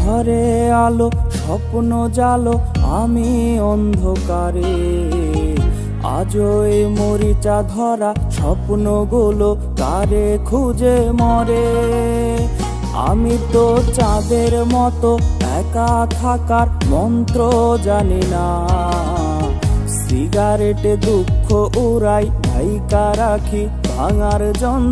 ঘরে আলো স্বপ্ন জালো, আমি অন্ধকারে। আজও এই মরিচা ধরা স্বপ্নগুলো কারে খুঁজে মরে। আমি তো চাঁদের মতো একা থাকার মন্ত্র জানি না। সিগারেটে দুঃখ উড়াই, ঢাইকা রাখি ভাঙার যন্ত্র।